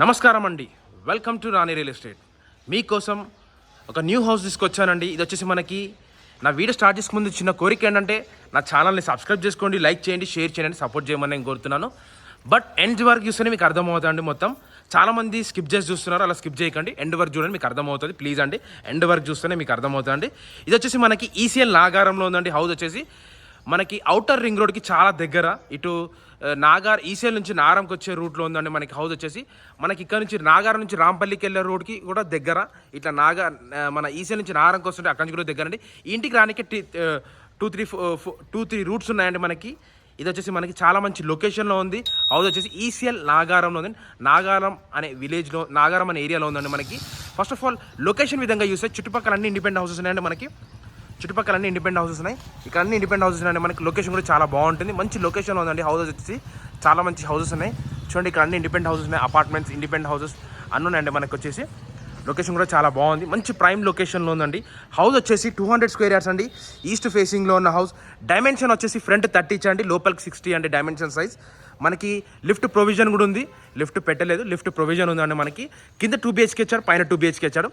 నమస్కారం అండి. Welcome to Rani real estate. మీకోసం ఒక న్యూ హౌస్ తీసుకొచ్చానండి. ఇది వచ్చేసి మనకి నా వీడియో స్టార్ట్ చేసుకు ముందు చిన్న కోరిక ఏంటంటే నా ఛానల్ని సబ్స్క్రైబ్ చేసుకోండి, లైక్ చేయండి, షేర్ చేయండి, సపోర్ట్ చేయమని నేను కోరుతున్నాను. బట్ ఎండ్ వరకు చూస్తేనే మీకు అర్థమవుతుందండి. మొత్తం చాలామంది స్కిప్ చేసి చూస్తున్నారు, అలా స్కిప్ చేయకండి, ఎండ్ వరకు చూడండి, మీకు అర్థమవుతుంది. ప్లీజ్ అండి, ఎండ్ వరకు చూస్తేనే మీకు అర్థమవుతుందండి. ఇది వచ్చేసి మనకి ఈసీఎల్ నాగారంలో ఉందండి. హౌస్ వచ్చేసి మనకి ఔటర్ రింగ్ రోడ్కి చాలా దగ్గర. ఇటు ఈసీఎల్ నుంచి నారంకి వచ్చే రూట్లో ఉందండి మనకి హౌస్ వచ్చేసి. మనకి ఇక్కడ నుంచి నాగారం నుంచి రాంపల్లికి వెళ్ళే రోడ్కి కూడా దగ్గర. ఇట్లా మన ఈసీఎల్ నుంచి నారంకి వస్తుంటే అక్కడి నుంచి కూడా దగ్గర అండి. ఇంటికి రానికి టూ త్రీ రూట్స్ ఉన్నాయండి మనకి. ఇది వచ్చేసి మనకి చాలా మంచి లొకేషన్లో ఉంది. హౌస్ వచ్చేసి ఈసీఎల్ నాగారంలో ఉందండి. నాగారం అనే విలేజ్లో, నాగారం అనే ఏరియాలో ఉందండి మనకి. ఫస్ట్ ఆఫ్ ఆల్ లొకేషన్ విధంగా చూస్తే చుట్టుపక్కల అన్ని ఇండిపెండెంట్ హౌసెస్ ఉన్నాయండి మనకి. చుట్టుపక్కల అన్ని ఇండిపెండెంట్ హౌసెస్ ఉన్నాయి. ఇక్కడ అన్ని ఇండిపెండెంట్ హౌసెస్ ఉన్నాయి మనకి. లొకేషన్ కూడా చాలా బాగుంటుంది, మంచి లొకేషన్లో ఉందండి. హౌసెస్ వచ్చేసి చాలా మంచి హౌసెస్ ఉన్నాయి. చూడండి, ఇక్కడ అన్ని ఇండిపెండెంట్ హౌసెస్ ఉన్నాయి, అపార్ట్మెంట్స్, ఇండిపెండెంట్ హౌసెస్ అన్నీ ఉన్నాయండి మనకి. వచ్చేసి లొకేషన్ కూడా చాలా బాగుంది, మంచి ప్రైమ్ లొకేషన్లో ఉందండి. హౌస్ వచ్చేసి 200 స్క్వేర్ యార్డ్స్ అండి. ఈస్ట్ ఫేసింగ్లో ఉన్న హౌస్. డైమెన్షన్ వచ్చేసి ఫ్రంట్ 30 ఇచ్చండి, లోపలికి 60 అండి డైమెన్షన్ సైజ్. మనకి లిఫ్ట్ ప్రొవిజన్ కూడా ఉంది. లిఫ్ట్ పెట్టలేదు, లిఫ్ట్ ప్రొవిజన్ ఉందండి మనకి. కింద 2 BHK ఇచ్చారు, పైన 2 BHK ఇచ్చారు.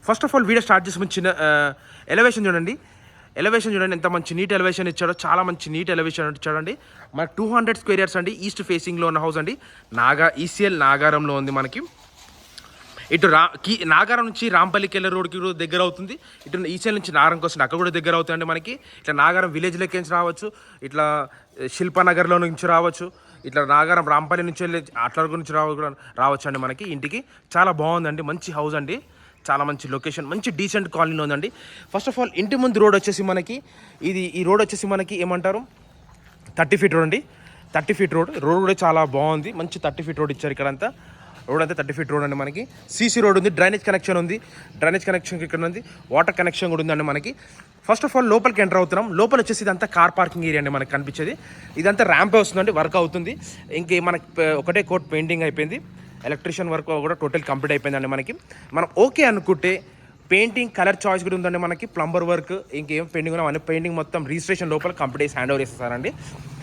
First of all video start చేసి చిన్న ఎలివేషన్ చూడండి. ఎలివేషన్ చూడండి ఎంత మంచి నీట్ ఎలివేషన్ ఇచ్చాడో. చాలా మంచి నీట్ ఎలివేషన్ ఇచ్చాడండి. మనకి 200 స్క్వేర్ యార్డ్స్ అండి. ఈస్ట్ ఫేసింగ్లో ఉన్న హౌస్ అండి. ఈసీఎల్ నాగారంలో ఉంది మనకి. ఇటు నాగారం నుంచి రాంపల్లికి వెళ్ళే రోడ్కి కూడా దగ్గర అవుతుంది. ఇటు ఈసీఎల్ నుంచి నాగరంకి వస్తుంది, అక్కడ కూడా దగ్గర అవుతుందండి మనకి. ఇట్లా నాగారం విలేజ్లోకి నుంచి రావచ్చు, ఇట్లా శిల్పానగర్లో నుంచి రావచ్చు, ఇట్లా నాగారం రాంపల్లి నుంచి వెళ్ళి అట్లా నుంచి రావచ్చు అండి మనకి. ఇంటికి చాలా బాగుందండి, మంచి హౌస్ అండి. చాలా మంచి లొకేషన్, మంచి డీసెంట్ కాలనీలో ఉందండి. ఫస్ట్ ఆఫ్ ఆల్ ఇంటి ముందు రోడ్ వచ్చేసి మనకి ఈ రోడ్ వచ్చేసి మనకి ఏమంటారు 30 ఫీట్ రోడ్ అండి. 30 ఫీట్ రోడ్ కూడా చాలా బాగుంది. మంచి 30 ఫీట్ రోడ్ ఇచ్చారు. ఇక్కడంతా రోడ్ అంతా 30 ఫీట్ రోడ్ అండి మనకి. సీసీ రోడ్ ఉంది, డ్రైనేజ్ కనెక్షన్ ఉంది. డ్రైనేజ్ కనెక్షన్ ఇక్కడ ఉంది, వాటర్ కనెక్షన్ కూడా ఉందండి మనకి. ఫస్ట్ ఆఫ్ ఆల్ లోపలికి ఎంటర్ అవుతున్నాం. లోపల వచ్చేసి ఇదంతా కార్ పార్కింగ్ ఏరియా అండి మనకి కనిపించేది. ఇదంతా ర్యాంపే వస్తుందండి, వర్క్ అవుతుంది. ఇంకే మనకి ఒకటే కోట్ పెయింటింగ్ అయిపోయింది. ఎలక్ట్రీషియన్ వర్క్ కూడా టోటల్ కంప్లీట్ అయిపోయిందండి మనకి. మనం ఓకే అనుకుంటే పెయింటింగ్ కలర్ చాయిస్ కూడా ఉందండి మనకి. ప్లంబర్ వర్క్ ఇంకేం పెయింటింగ్ ఉన్నా అన్ని పెయింటింగ్ మొత్తం రిజిస్ట్రేషన్ లోపల కంప్లీట్ చేసి హ్యాండ్ ఓవర్ చేస్తారండి.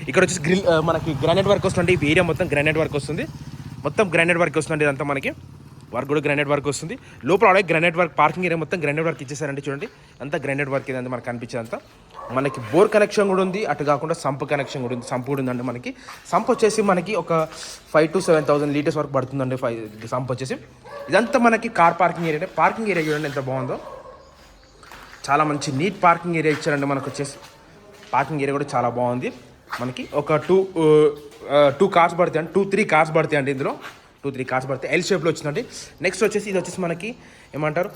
ఇక్కడ వచ్చేసి మనకి గ్రానైట్ వర్క్ వస్తుంది. ఈ ఏరియా మొత్తం గ్రానైట్ వర్క్ వస్తుంది, మొత్తం గ్రానైట్ వర్క్ వస్తుంది. ఇదంతా మనకి వర్క్ కూడా గ్రానైట్ వర్క్ వస్తుంది. లోపల అలాగే గ్రానైట్ వర్క్, పార్కింగ్ ఏరియా మొత్తం గ్రానైట్ వర్క్ ఇచ్చేసారండి. చూడండి అంతా గ్రానైట్ వర్క్ ఇదంతా మనకు కనిపించేదంతా. మనకి బోర్ కనెక్షన్ కూడా ఉంది, అటు కాకుండా సంప్ కనెక్షన్ కూడా ఉంది. సంప్ కూడా ఉందండి మనకి. సంప్ వచ్చేసి మనకి ఒక 5,000 to 7,000 లీటర్స్ వరకు పడుతుందండి సంప్ వచ్చేసి. ఇదంతా మనకి car parking area. Parking area చూడండి ఎంత బాగుందో, చాలా మంచి నీట్ పార్కింగ్ ఏరియా ఇచ్చారండి మనకు. వచ్చేసి పార్కింగ్ ఏరియా కూడా చాలా బాగుంది మనకి. ఒక టూ కార్స్ పడతాయి అండి, 2-3 కార్స్ పడతాయి అండి. ఇందులో 2-3 కార్స్ పడతాయి. ఎల్ షేప్లో వచ్చిందండి. నెక్స్ట్ వచ్చేసి ఇది వచ్చేసి మనకి ఏమంటారు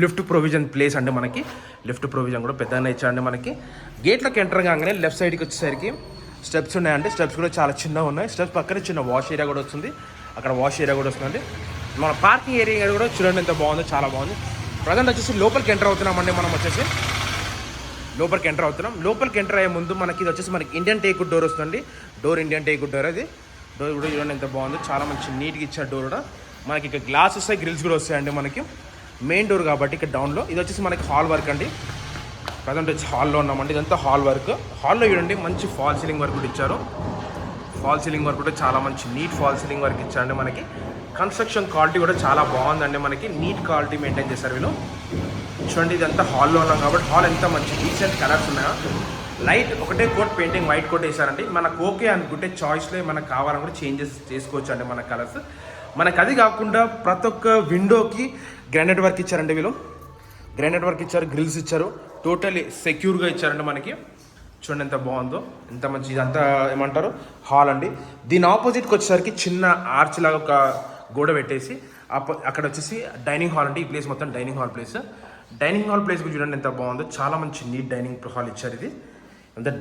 లిఫ్ట్ ప్రొవిజన్ ప్లేస్ అండి మనకి. లిఫ్ట్ ప్రొవిజన్ కూడా పెద్దగానే ఇచ్చారండి మనకి. గేట్లోకి ఎంటర్ కాగానే లెఫ్ట్ సైడ్కి వచ్చేసరికి స్టెప్స్ ఉన్నాయండి. స్టెప్స్ కూడా చాలా చిన్నగా ఉన్నాయి. స్టెప్స్ పక్కనే చిన్న వాష్ ఏరియా కూడా వస్తుంది. అక్కడ వాష్ ఏరియా కూడా వస్తుందండి. మన పార్కింగ్ ఏరియా కూడా చూడండి ఎంత బాగుందో, చాలా బాగుంది. ప్రజెంట్ వచ్చేసి లోపలికి ఎంటర్ అవుతున్నామండి. మనం వచ్చేసి లోపలికి ఎంటర్ అవుతున్నాం. లోపలికి ఎంటర్ అయ్యే ముందు మనకి ఇది వచ్చేసి మనకి ఇండియన్ టేక్వుడ్ డోర్ వస్తుంది. Door Indian teakwood door. అది డోర్ కూడా చూడండి ఎంత బాగుందో, చాలా మంచి నీట్గా ఇచ్చారు డోర్ కూడా. మనకి ఇక్కడ గ్లాస్ వస్తాయి, గ్రిల్స్ కూడా వస్తాయండి మనకి. మెయిన్ డోర్ కాబట్టి ఇక్కడ డౌన్లో. ఇది వచ్చేసి మనకి హాల్ వర్క్ అండి. ప్రజెంట్ వచ్చి హాల్లో ఉన్నామండి. ఇదంతా హాల్ వర్క్. హాల్లో చూడండి మంచి ఫాల్ సీలింగ్ వర్క్ కూడా ఇచ్చారు. ఫాల్ సీలింగ్ వర్క్ కూడా చాలా మంచి నీట్ ఫాల్ సీలింగ్ వర్క్ ఇచ్చారండి మనకి. కన్స్ట్రక్షన్ క్వాలిటీ కూడా చాలా బాగుందండి మనకి. నీట్ క్వాలిటీ మెయింటైన్ చేశారు వీళ్ళు. చూడండి ఇదంతా హాల్లో ఉన్నాం కాబట్టి హాల్ ఎంత మంచి డీసెంట్ కలర్స్ ఉన్నాయో. లైట్ ఒకటే కోట్ పెయింటింగ్ వైట్ కోట్ వేసారండి. మనకు ఓకే అనుకుంటే చాయిస్లో మనకు కావాలని కూడా చేంజెస్ చేసుకోవచ్చు అండి మన కలర్స్. మనకు అది కాకుండా ప్రతి ఒక్క విండోకి గ్రానైట్ వర్క్ ఇచ్చారండి వీళ్ళు. గ్రానైట్ వర్క్ ఇచ్చారు, గ్రిల్స్ ఇచ్చారు, టోటలీ సెక్యూర్గా ఇచ్చారండి మనకి. చూడండి ఎంత బాగుందో, ఎంత మంచి. ఇదంతా ఏమంటారు హాల్ అండి. దీని ఆపోజిట్కి వచ్చేసరికి చిన్న ఆర్చ్ లాగా ఒక గోడ పెట్టేసి అక్కడ వచ్చేసి డైనింగ్ హాల్ అండి. ఈ ప్లేస్ మొత్తం dining hall place. Dining hall place చూడండి ఎంత బాగుందో, చాలా మంచి నీట్ డైనింగ్ హాల్ ఇచ్చారు. ఇది అంతా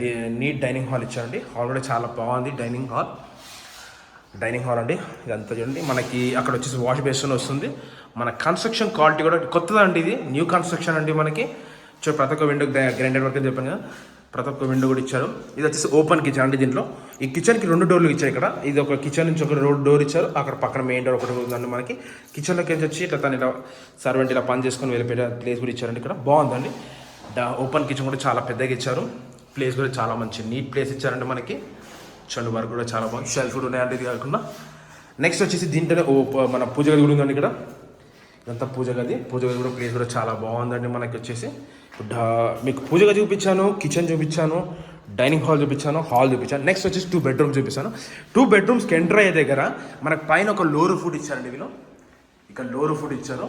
నీట్ డైనింగ్ హాల్ ఇచ్చారండి. హాల్ కూడా చాలా బాగుంది. డైనింగ్ హాల్ అండి. ఇదంతా చూడండి మనకి. అక్కడ వచ్చేసి వాష్ బేసిన్ వస్తుంది. మన కన్స్ట్రక్షన్ క్వాలిటీ కూడా కొత్తదండి. ఇది న్యూ కన్స్ట్రక్షన్ అండి మనకి. ప్రతి ఒక్క విండో గ్రైండెడ్ వర్క్ అని చెప్పాను కదా, ప్రతి ఒక్క విండో కూడా ఇచ్చారు. ఇది వచ్చేసి ఓపెన్ కిచెన్ అండి. దీంట్లో ఈ కిచెన్కి 2 డోర్లు ఇచ్చారు. ఇక్కడ ఇది ఒక కిచెన్ నుంచి ఒక డోర్ ఇచ్చారు. అక్కడ పక్కన మెయిన్ డోర్ ఒకటి ఉందండి మనకి. కిచెన్లోకి వచ్చి ఇట్లా తను ఇలా సర్వెంట్ ఇలా పని చేసుకొని వెళ్ళిపోయే ప్లేస్ కూడా ఇచ్చారండి. ఇక్కడ బాగుందండి. ఓపెన్ కిచెన్ కూడా చాలా పెద్దగా ఇచ్చారు. ప్లేస్ కూడా చాలా మంచి నీట్ ప్లేస్ ఇచ్చారండి మనకి. చండు వర్క్ కూడా చాలా బాగుంది. షెల్ఫ్ కూడా ఉన్నాయండి. ఇది కాకుండా నెక్స్ట్ వచ్చేసి దీంట్లోనే మన పూజ గది కూడా ఉందండి ఇక్కడ. ఇదంతా పూజ గది కూడా ప్లేస్ కూడా చాలా బాగుందండి. మనకి వచ్చేసి మీకు పూజ గది చూపించాను, కిచెన్ చూపించాను, డైనింగ్ హాల్ చూపించాను, నెక్స్ట్ వచ్చేసి 2 బెడ్రూమ్స్ చూపించాను. 2 బెడ్రూమ్స్కి ఎంటర్ అయ్యే దగ్గర మనకు పైన ఒక లోరు ఫుడ్ ఇచ్చారండి వీళ్ళు. ఇక్కడ లోరు ఫుడ్ ఇచ్చారు.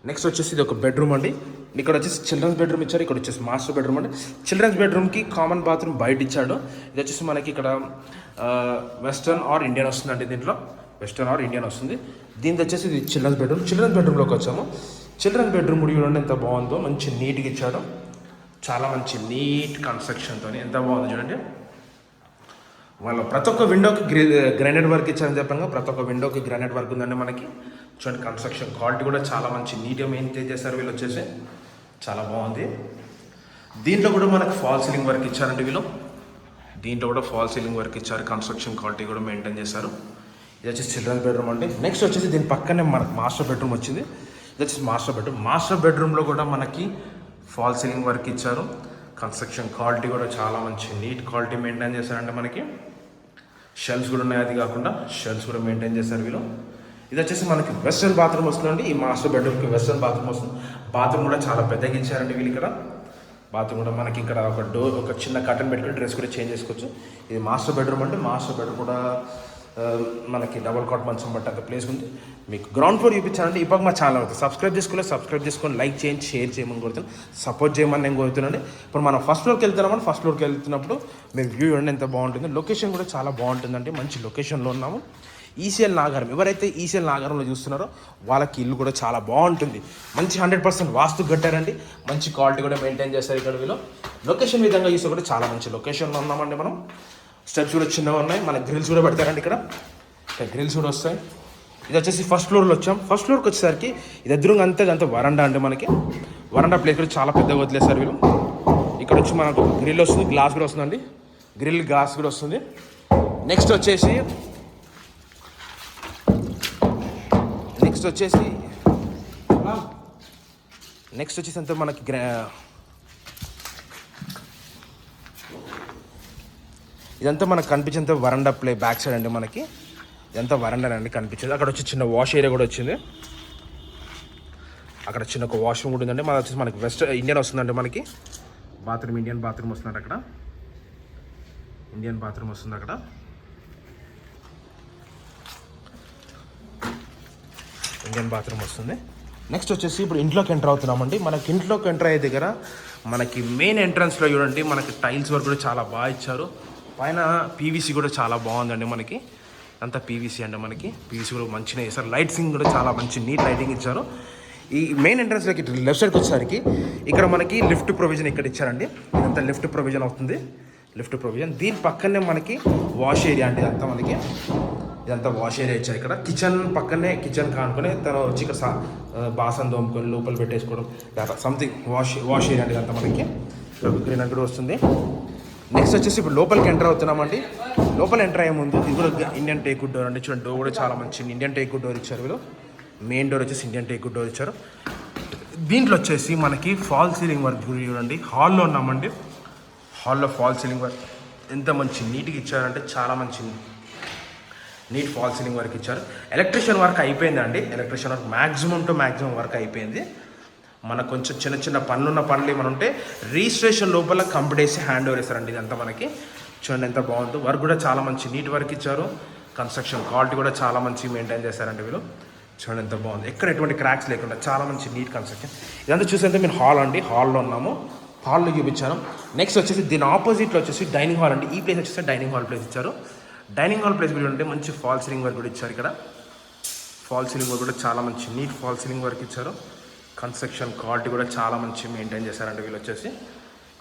నెక్స్ట్ వచ్చేసి ఇది ఒక బెడ్రూమ్ అండి. ఇక్కడ వచ్చేసి చిల్డ్రన్స్ బెడ్రూమ్ ఇచ్చారు. ఇక్కడ వచ్చేసి మాస్టర్ బెడ్రూమ్ అండి. చిల్డ్రన్స్ బెడ్రూమ్కి కామన్ బాత్రూమ్ బయట ఇచ్చాడు. ఇది వచ్చేసి మనకి ఇక్కడ వెస్టర్న్ ఆర్ ఇండియన్ వస్తుందండి. దీంట్లో వెస్టర్న్ ఆర్ ఇండియన్ వస్తుంది. దీంతో వచ్చేసి ఇది చిల్డ్రన్స్ బెడ్రూమ్లోకి వచ్చాము. చిల్డ్రన్స్ బెడ్రూమ్ కూడా చూడండి ఎంత బాగుందో, మంచి నీట్గా ఇచ్చాడు. చాలా మంచి నీట్ కన్స్ట్రక్షన్తో ఎంత బాగుందో చూడండి. వాళ్ళ ప్రతి ఒక్క విండోకి గ్రానైట్ వర్క్ ఇచ్చారని చెప్పంగా ప్రతి ఒక్క విండోకి గ్రానైట్ వర్క్ ఉందండి మనకి. చూడండి కన్స్ట్రక్షన్ క్వాలిటీ కూడా చాలా మంచి నీట్గా మెయింటైన్ చేశారు వీళ్ళు వచ్చేసి. చాలా బాగుంది. దీంట్లో కూడా మనకు ఫాల్ సీలింగ్ వర్క్ ఇచ్చారండి వీళ్ళు. దీంట్లో కూడా ఫాల్ సీలింగ్ వర్క్ ఇచ్చారు. కన్స్ట్రక్షన్ క్వాలిటీ కూడా మెయింటైన్ చేశారు. ఇది వచ్చేసి చిల్డ్రన్స్ బెడ్రూమ్ అండి. నెక్స్ట్ వచ్చేసి దీని పక్కనే మనకు మాస్టర్ బెడ్రూమ్ వచ్చింది. ఇది వచ్చేసి మాస్టర్ బెడ్రూమ్లో కూడా మనకి ఫాల్ సీలింగ్ వర్క్ ఇచ్చారు. కన్స్ట్రక్షన్ క్వాలిటీ కూడా చాలా మంచి నీట్ క్వాలిటీ మెయింటైన్ చేశారండి మనకి. షెల్ఫ్స్ కూడా ఉన్నాయి. అది కాకుండా షెల్ఫ్స్ కూడా మెయింటైన్ చేశారు వీళ్ళు. ఇది వచ్చేసి మనకి వెస్టర్న్ బాత్రూమ్ వస్తుందండి. ఈ మాస్టర్ బెడ్రూమ్కి వెస్టర్న్ బాత్రూమ్ వస్తుంది. బాత్రూమ్ కూడా చాలా పెద్దగా ఇచ్చారండి వీళ్ళు ఇక్కడ. బాత్రూమ్ కూడా మనకి ఇక్కడ ఒక చిన్న కర్టన్ పెట్టుకుని డ్రెస్ కూడా చేంజ్ చేసుకోవచ్చు. ఇది మాస్టర్ బెడ్రూమ్ అంటే మాస్టర్ బెడ్రూమ్ కూడా మనకి డబుల్ కాట్ మంచం బట్టి అంత ప్లేస్ ఉంది. మీకు గ్రౌండ్ ఫ్లోర్ చూపించాలంటే ఇప్పుడు మా ఛానల్ అవుతుంది. సబ్స్క్రైబ్ చేసుకొని లైక్ చేయండి, షేర్ చేయమని కోరుతున్నాను, సపోర్ట్ చేయమని నేను కోరుతున్నాను. ఇప్పుడు మనం ఫస్ట్ ఫ్లోర్కి వెళ్తున్నప్పుడు మేము వ్యూ చూడండి ఎంత బాగుంటుంది. లొకేషన్ కూడా చాలా బాగుంటుందండి. మంచి లొకేషన్లో ఉన్నాము. ఈసీఎల్ నాగారం, ఎవరైతే ఈసీఎల్ నాగారంలో చూస్తున్నారో వాళ్ళకి ఇల్లు కూడా చాలా బాగుంటుంది. మంచి 100% వాస్తు కట్టారండి. మంచి క్వాలిటీ కూడా మెయింటైన్ చేస్తారు ఇక్కడ వీళ్ళు. లొకేషన్ విధంగా చూస్తే కూడా చాలా మంచి లొకేషన్లో ఉన్నామండి మనం. స్టెప్స్ కూడా చిన్నగా ఉన్నాయి. మన గ్రిల్స్ కూడా పెడతారండి ఇక్కడ గ్రిల్స్ కూడా వస్తాయి. ఇది వచ్చేసి ఫస్ట్ ఫ్లోర్లో వచ్చాం. ఫస్ట్ ఫ్లోర్కి వచ్చేసరికి ఇది ఎదురుగా అంతా వరండా అండి. మనకి వరండా ప్లేస్ కూడా చాలా పెద్దగా వదిలేస్తారు వీళ్ళు. ఇక్కడ వచ్చి మనకు గ్రిల్ వస్తుంది, గ్లాస్ కూడా వస్తుందండి. గ్లాస్ కూడా వస్తుంది. నెక్స్ట్ వచ్చేసి అంతా మనకి ఇదంతా మనకు కనిపించేంత వరండా బ్యాక్ సైడ్ అండి. మనకి ఇదంతా వరండా అండి కనిపించేది. అక్కడ వచ్చి చిన్న వాష్ ఏరియా కూడా వచ్చింది. అక్కడ చిన్న ఒక వాష్రూమ్ కూడా ఉందండి. మన వచ్చేసి మనకి ఇండియన్ వస్తుందండి. మనకి బాత్రూమ్ ఇండియన్ బాత్రూమ్ వస్తుంది అక్కడ. ఇండియన్ బాత్రూమ్ వస్తుంది అక్కడ. ఇండియన్ బాత్రూమ్ వస్తుంది. నెక్స్ట్ వచ్చేసి ఇప్పుడు ఇంట్లోకి ఎంటర్ అవుతున్నామండి. మనకి ఇంట్లోకి ఎంటర్ అయ్యే దగ్గర మనకి మెయిన్ ఎంట్రన్స్లో చూడండి మనకి టైల్స్ వర్క్ కూడా చాలా బాగా ఇచ్చారు. పైన పీవీసీ కూడా చాలా బాగుందండి. మనకి అంతా పీవీసీ అండి. మనకి పీవీసీ కూడా మంచిగా చేస్తారు. లైట్సింగ్ కూడా చాలా మంచి నీట్ లైటింగ్ ఇచ్చారు. ఈ మెయిన్ ఎంట్రన్స్లోకి లెఫ్ట్ సైడ్కి వచ్చేసరికి ఇక్కడ మనకి లిఫ్ట్ ప్రొవిజన్ ఇక్కడ ఇచ్చారండి. ఇదంతా లిఫ్ట్ ప్రొవిజన్ అవుతుంది. దీని పక్కనే మనకి వాష్ ఏరియా అండి. ఇదంతా వాష్ ఏరియా ఇచ్చారు. ఇక్కడ కిచెన్ కానుకొని తను వచ్చి ఇక్కడ బాసన్ దోముకొని లోపల పెట్టేసుకోవడం సంథింగ్ వాష్ ఏరియా అండి. ఇదంతా మనకి గ్రీన్ కూడా వస్తుంది. నెక్స్ట్ వచ్చేసి ఇప్పుడు లోపలికి ఎంటర్ అవుతున్నామండి. లోపల ఎంటర్ అయ్యే ముందు ఇది కూడా ఇండియన్ టేక్వుడ్ డోర్ అండి. చూడండి డోర్ కూడా చాలా మంచి ఇండియన్ టేక్వుడ్ డోర్ ఇచ్చారు వీళ్ళు. మెయిన్ డోర్ వచ్చేసి ఇండియన్ టేక్వుడ్ డోర్ ఇచ్చారు. దీంట్లో వచ్చేసి మనకి ఫాల్ సీలింగ్ వర్క్ చూడండి. హాల్లో ఉన్నామండి. హాల్లో ఫాల్ సీలింగ్ వర్క్ ఎంత మంచి నీట్గా ఇచ్చారంటే చాలా మంచి నీట్ ఫాల్ సీలింగ్ వర్క్ ఇచ్చారు. ఎలక్ట్రిషియన్ వర్క్ అయిపోయిందండి. మ్యాక్సిమం వర్క్ అయిపోయింది. మనకు కొంచెం చిన్న పనులు ఏమైనా ఉంటే రిజిస్ట్రేషన్ లోపల కంప్లీట్ చేసి హ్యాండ్ ఓవర్ చేస్తారండి. ఇదంతా మనకి చూడండి ఎంత బాగుందో. వర్క్ కూడా చాలా మంచి నీట్ వర్క్ ఇచ్చారు. కన్స్ట్రక్షన్ క్వాలిటీ కూడా చాలా మంచి మెయింటైన్ చేస్తారండి వీళ్ళు. చూడండి ఎంత బాగుంది. ఎక్కడ ఎటువంటి క్రాక్స్ లేకుండా చాలా మంచి నీట్ కన్స్ట్రక్షన్. ఇదంతా చూసేంత మీరు హాల్ అండి. హాల్లో ఉన్నాము. హాల్లో చూపించాను. నెక్స్ట్ వచ్చేసి దీని ఆపోజిట్లో వచ్చేసి డైనింగ్ హాల్ అండి. ఈ ప్లేస్ వచ్చేసి డైనింగ్ హాల్ ప్లేస్ ఇచ్చారు. డైనింగ్ హాల్ ప్లేస్ కూడా ఉంటే మంచి ఫాల్ సీలింగ్ వర్క్ కూడా ఇచ్చారు. ఇక్కడ ఫాల్ సీలింగ్ వర్క్ కూడా చాలా మంచి నీట్ ఫాల్ సీలింగ్ వర్క్ ఇచ్చారు. కన్స్ట్రక్షన్ క్వాలిటీ కూడా చాలా మంచి మెయింటైన్ చేశారండి వీళ్ళు వచ్చేసి.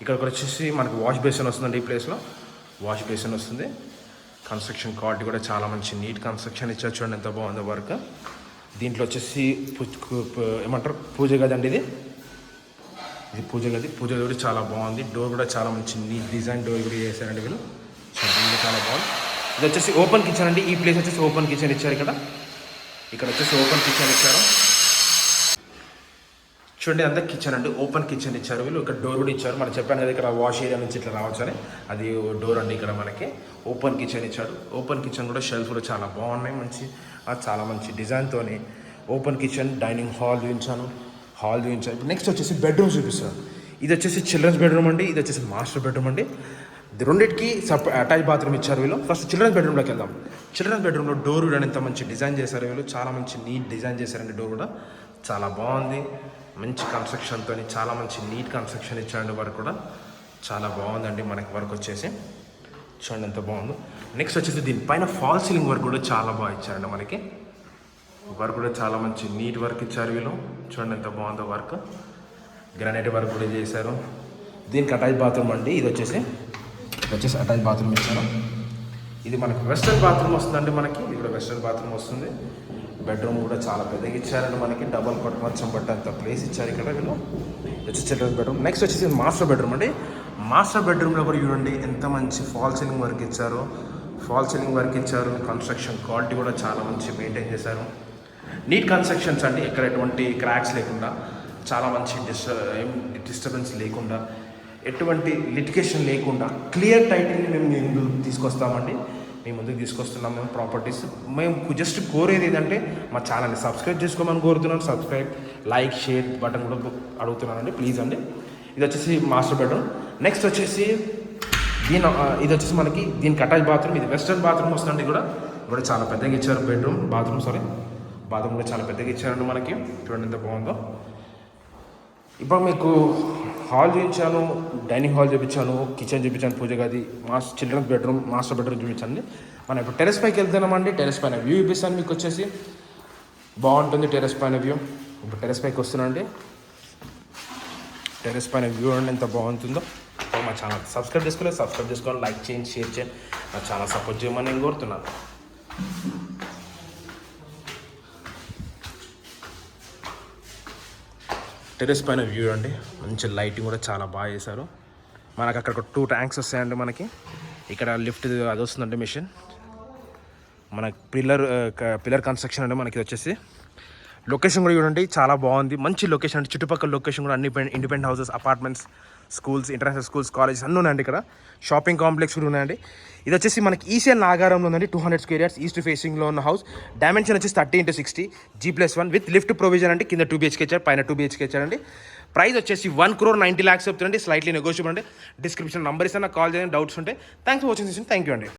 ఇక్కడ వచ్చేసి మనకు వాష్ బేసిన్ వస్తుందండి. ఈ ప్లేస్లో వాష్ బేసిన్ వస్తుంది. కన్స్ట్రక్షన్ క్వాలిటీ కూడా చాలా మంచి నీట్ కన్స్ట్రక్షన్ ఇచ్చారు. చూడండి ఎంత బాగుందో వర్క్. దీంట్లో వచ్చేసి ఏమంటారు పూజ గది అండి. ఇది పూజ గది కూడా చాలా బాగుంది. డోర్ కూడా చాలా మంచి నీట్ డిజైన్ డోర్ కూడా చేశారండి వీళ్ళు. చాలా బాగుంది. ఇది వచ్చేసి ఓపెన్ కిచెన్ అండి. ఈ ప్లేస్ వచ్చేసి ఓపెన్ కిచెన్ ఇచ్చారు. ఇక్కడ వచ్చేసి ఓపెన్ కిచెన్ ఇచ్చారు. చూడండి అంతా కిచెన్ అండి. ఓపెన్ కిచెన్ ఇచ్చారు వీళ్ళు. ఇక్కడ డోర్ కూడా ఇచ్చారు. మనం చెప్పాను కదా ఇక్కడ వాష్ ఏరియా నుంచి ఇట్లా రావచ్చు అని. అది డోర్ అండి. ఇక్కడ మనకి ఓపెన్ కిచెన్ ఇచ్చాడు. ఓపెన్ కిచెన్ కూడా షెల్ఫ్ కూడా చాలా బాగున్నాయి. మంచి చాలా మంచి డిజైన్తోని ఓపెన్ కిచెన్, డైనింగ్ హాల్ చూపించాను. ఇప్పుడు నెక్స్ట్ వచ్చేసి బెడ్రూమ్ చూపిస్తాను. ఇది వచ్చేసి చిల్డ్రన్స్ బెడ్రూమ్ అండి, ఇది వచ్చేసి మాస్టర్ బెడ్రూమ్ అండి. రెండింటికి అటాచ్ బాత్రూమ్ ఇచ్చారు వీళ్ళు. ఫస్ట్ చిల్డ్రన్స్ బెడ్రూమ్లోకి వెళ్దాం. చిల్డ్రన్స్ బెడ్రూమ్లో డోర్ కూడా ఎంత మంచి డిజైన్ చేశారు వీళ్ళు. చాలా మంచి నీట్ డిజైన్ చేశారండి. డోర్ కూడా చాలా బాగుంది, మంచి కన్స్ట్రక్షన్తో చాలా మంచి నీట్ కన్స్ట్రక్షన్ ఇచ్చారండి. వర్క్ కూడా చాలా బాగుందండి. మనకి వర్క్ వచ్చేసి చూడండి ఎంత బాగుందో. నెక్స్ట్ వచ్చేసి దీనిపైన ఫాల్ సీలింగ్ వర్క్ కూడా చాలా బాగా ఇచ్చారండి. మనకి వర్క్ కూడా చాలా మంచి నీట్ వర్క్ ఇచ్చారు వీళ్ళు. చూడండి ఎంత బాగుందో వర్క్. గ్రానైట్ వర్క్ కూడా చేశారు. దీనికి అటాచ్ బాత్రూమ్ అండి. ఇది వచ్చేసి అటాచ్ బాత్రూమ్ ఇచ్చారు. ఇది మనకి వెస్ట్రన్ బాత్రూమ్ వస్తుందండి. మనకి ఇది కూడా వెస్ట్రన్ బాత్రూమ్ వస్తుంది. బెడ్రూమ్ కూడా చాలా పెద్దగా ఇచ్చారండి. మనకి డబల్ కొట్ట మంచం పట్టేంత ప్లేస్ ఇచ్చారు ఇక్కడ వీళ్ళు. వచ్చి చిల్డ్రన్స్ బెడ్రూమ్. నెక్స్ట్ వచ్చేసి మాస్టర్ బెడ్రూమ్ అండి. మాస్టర్ బెడ్రూమ్లో కూడా చూడండి ఎంత మంచి ఫాల్ సీలింగ్ వర్క్ ఇచ్చారు. కన్స్ట్రక్షన్ క్వాలిటీ కూడా చాలా మంచి మెయింటైన్ చేశారు. నీట్ కన్స్ట్రక్షన్స్ అండి. ఎక్కడ ఎటువంటి క్రాక్స్ లేకుండా, చాలా మంచి డిస్టర్బెన్స్ లేకుండా, ఎటువంటి లిటిగేషన్ లేకుండా క్లియర్ టైటిల్ని మేము ముందుకు తీసుకొస్తామండి. మేము ప్రాపర్టీస్. మేము జస్ట్ కోరేది ఏంటంటే మా ఛానల్ని సబ్స్క్రైబ్ చేసుకోమని కోరుతున్నాను. సబ్స్క్రైబ్, లైక్, షేర్ బటన్ కూడా అడుగుతున్నానండి, ప్లీజ్ అండి. ఇది వచ్చేసి మాస్టర్ బెడ్రూమ్. నెక్స్ట్ వచ్చేసి ఇది వచ్చేసి మనకి దీనికి అటాచ్ బాత్రూమ్. ఇది వెస్ట్రన్ బాత్రూమ్ వస్తుందండి. కూడా చాలా పెద్దగా ఇచ్చారు. బాత్రూమ్ కూడా చాలా పెద్దగా ఇచ్చారండి మనకి. చూడండి ఎంత బాగుందో. ఇప్పుడు మీకు హాల్ చూపించాను, డైనింగ్ హాల్ చూపించాను, కిచెన్ చూపించాను, పూజ గది, చిల్డ్రన్స్ బెడ్రూమ్, మాస్టర్ బెడ్రూమ్ చూపించండి. మనం ఇప్పుడు టెరెస్ పైకి వెళ్తున్నామండి. టెరెస్ పైన వ్యూ చూపిస్తాను మీకు. వచ్చేసి బాగుంటుంది టెరెస్ పైన వ్యూ. ఇప్పుడు టెరెస్ పైకి వస్తున్నాండి. టెరెస్ పైన వ్యూ అండి ఎంత బాగుంటుందో. మా ఛానల్ సబ్స్క్రైబ్ చేసుకోవాలి, లైక్ చేయండి, షేర్ చేయండి. నా ఛానల్ సపోర్ట్ చేయమని నేను కోరుతున్నాను. టెరెస్ పైన వ్యూ అండి. మంచి లైటింగ్ కూడా చాలా బాగా చేశారు. మనకు అక్కడ 2 ట్యాంక్స్ వస్తాయండి. మనకి ఇక్కడ లిఫ్ట్ అది వస్తుందండి మిషన్. మన పిల్లర్ కన్స్ట్రక్షన్ అండి. మనకి వచ్చేసి లొకేషన్ కూడా చూడండి చాలా బాగుంది. మంచి లొకేషన్ అంటే చుట్టుపక్కల లొకేషన్ కూడా అన్ని independent houses, apartments, schools, international schools, colleges అన్నీ ఉన్నాయండి. ఇక్కడ షాపింగ్ కాంప్లెక్స్ కూడా ఉన్నాయండి. ఇది వచ్చేసి మనకి ఈసీఎల్ నాగారంలో ఉందండి. 200 స్క్వేర్ యార్డ్స్ ఈస్ట్ ఫేసింగ్లో ఉన్న హౌస్. డైమెన్షన్ వచ్చేసి 30x60 G+1 with lift provision అండి. కింద 2 BHK ఇచ్చారు, పైన 2 BHK ఇచ్చారండి. ప్రైస్ వచ్చేసి 1,90,00,000 చెప్తుందండి. స్లైట్లీ నెగోషియబుల్ అండి. డిస్క్రిప్షన్ నంబర్ ఇస్తే నాకు కాల్ చేయండి డౌట్స్ ఉంటే. Thanks for watching. Thank you అండి.